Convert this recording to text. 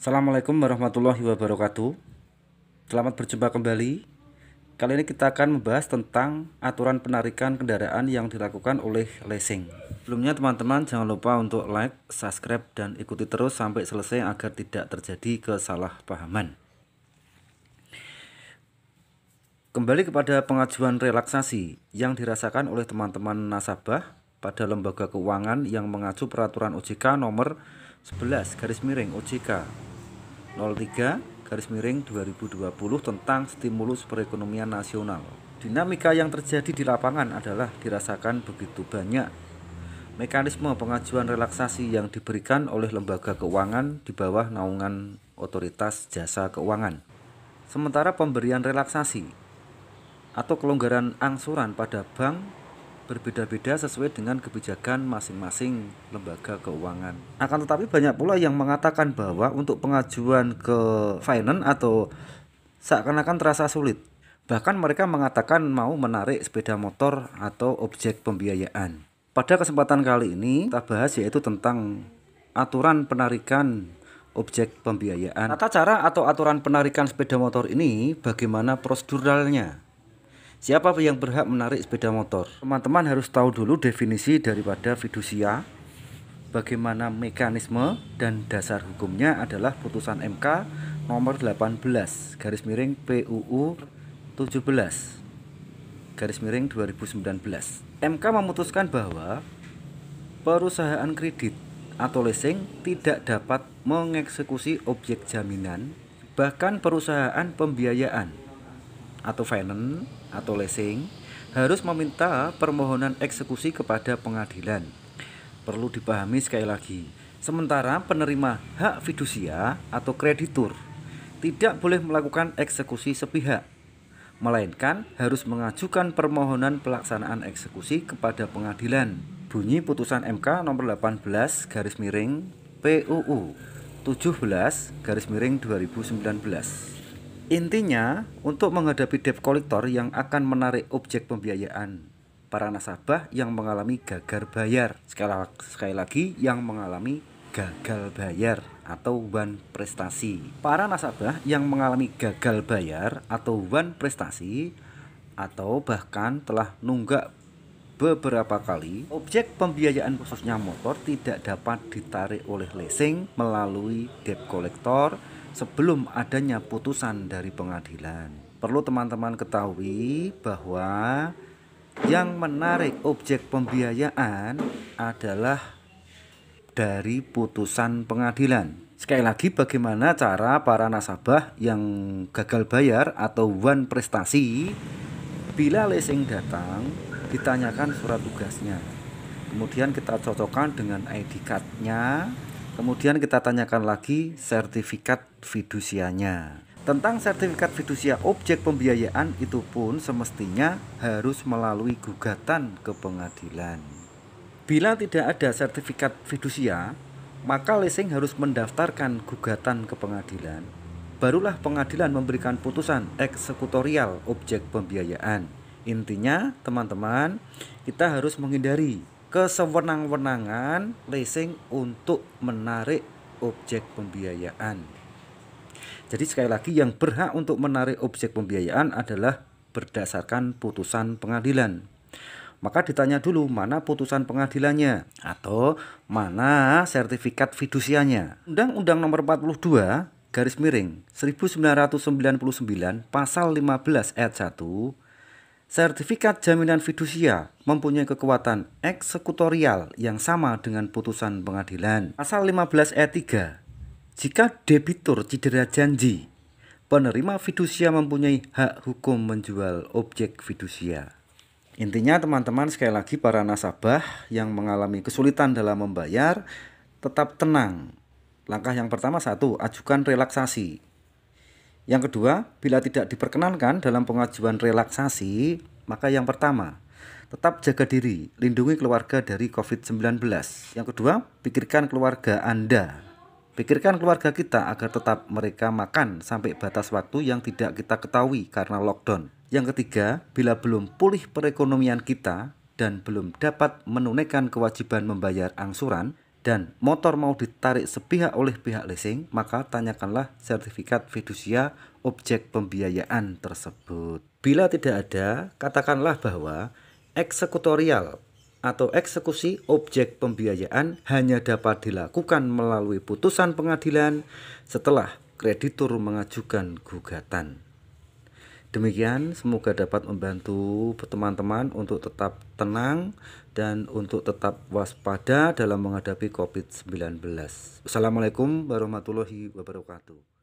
Assalamualaikum warahmatullahi wabarakatuh. Selamat berjumpa kembali. Kali ini kita akan membahas tentang aturan penarikan kendaraan yang dilakukan oleh leasing. Sebelumnya teman-teman jangan lupa untuk like, subscribe, dan ikuti terus sampai selesai agar tidak terjadi kesalahpahaman. Kembali kepada pengajuan relaksasi yang dirasakan oleh teman-teman nasabah pada lembaga keuangan yang mengacu peraturan OJK nomor 11 garis miring OJK 03/2020 tentang stimulus perekonomian nasional. Dinamika yang terjadi di lapangan adalah dirasakan begitu banyak mekanisme pengajuan relaksasi yang diberikan oleh lembaga keuangan di bawah naungan otoritas jasa keuangan. Sementara pemberian relaksasi atau kelonggaran angsuran pada bank berbeda-beda sesuai dengan kebijakan masing-masing lembaga keuangan. Akan tetapi banyak pula yang mengatakan bahwa untuk pengajuan ke finance atau seakan-akan terasa sulit. Bahkan mereka mengatakan mau menarik sepeda motor atau objek pembiayaan. Pada kesempatan kali ini kita bahas yaitu tentang aturan penarikan objek pembiayaan. Tata cara atau aturan penarikan sepeda motor ini bagaimana proseduralnya? Siapa yang berhak menarik sepeda motor? Teman-teman harus tahu dulu definisi daripada fidusia, bagaimana mekanisme dan dasar hukumnya adalah putusan MK nomor 18 garis miring PUU 17 garis miring 2019. MK memutuskan bahwa perusahaan kredit atau leasing tidak dapat mengeksekusi objek jaminan, bahkan perusahaan pembiayaan atau finance atau leasing harus meminta permohonan eksekusi kepada pengadilan. Perlu dipahami sekali lagi, sementara penerima hak fidusia atau kreditur tidak boleh melakukan eksekusi sepihak, melainkan harus mengajukan permohonan pelaksanaan eksekusi kepada pengadilan. Bunyi putusan MK nomor 18 garis miring PUU 17 garis miring 2019. Intinya, untuk menghadapi debt collector yang akan menarik objek pembiayaan para nasabah yang mengalami gagal bayar, sekali lagi yang mengalami gagal bayar atau wan prestasi. Para nasabah yang mengalami gagal bayar atau wan prestasi atau bahkan telah nunggak beberapa kali, objek pembiayaan khususnya motor tidak dapat ditarik oleh leasing melalui debt collector sebelum adanya putusan dari pengadilan. Perlu teman-teman ketahui bahwa yang menarik objek pembiayaan adalah dari putusan pengadilan. Sekali lagi, bagaimana cara para nasabah yang gagal bayar atau wan prestasi bila leasing datang ditanyakan surat tugasnya, kemudian kita cocokkan dengan ID card-nya, kemudian kita tanyakan lagi sertifikat fidusianya. Tentang sertifikat fidusia objek pembiayaan itu pun semestinya harus melalui gugatan ke pengadilan. Bila tidak ada sertifikat fidusia, maka leasing harus mendaftarkan gugatan ke pengadilan. Barulah pengadilan memberikan putusan eksekutorial objek pembiayaan. Intinya teman-teman, kita harus menghindari kesewenang-wenangan leasing untuk menarik objek pembiayaan. Jadi sekali lagi, yang berhak untuk menarik objek pembiayaan adalah berdasarkan putusan pengadilan. Maka ditanya dulu mana putusan pengadilannya atau mana sertifikat fidusianya. Undang-Undang nomor 42 garis miring 1999 pasal 15 ayat 1, sertifikat jaminan fidusia mempunyai kekuatan eksekutorial yang sama dengan putusan pengadilan. Pasal 15 ayat 3, jika debitur cedera janji, penerima fidusia mempunyai hak hukum menjual objek fidusia. Intinya teman-teman, sekali lagi, para nasabah yang mengalami kesulitan dalam membayar tetap tenang. Langkah yang pertama, 1, ajukan relaksasi. Yang kedua, bila tidak diperkenankan dalam pengajuan relaksasi, maka yang pertama, tetap jaga diri, lindungi keluarga dari COVID-19. Yang kedua, pikirkan keluarga Anda. Pikirkan keluarga kita agar tetap mereka makan sampai batas waktu yang tidak kita ketahui karena lockdown. Yang ketiga, bila belum pulih perekonomian kita dan belum dapat menunaikan kewajiban membayar angsuran, dan motor mau ditarik sepihak oleh pihak leasing, maka tanyakanlah sertifikat fidusia objek pembiayaan tersebut. Bila tidak ada, katakanlah bahwa eksekutorial atau eksekusi objek pembiayaan hanya dapat dilakukan melalui putusan pengadilan setelah kreditur mengajukan gugatan. Demikian, semoga dapat membantu teman-teman untuk tetap tenang dan untuk tetap waspada dalam menghadapi COVID-19. Wassalamualaikum warahmatullahi wabarakatuh.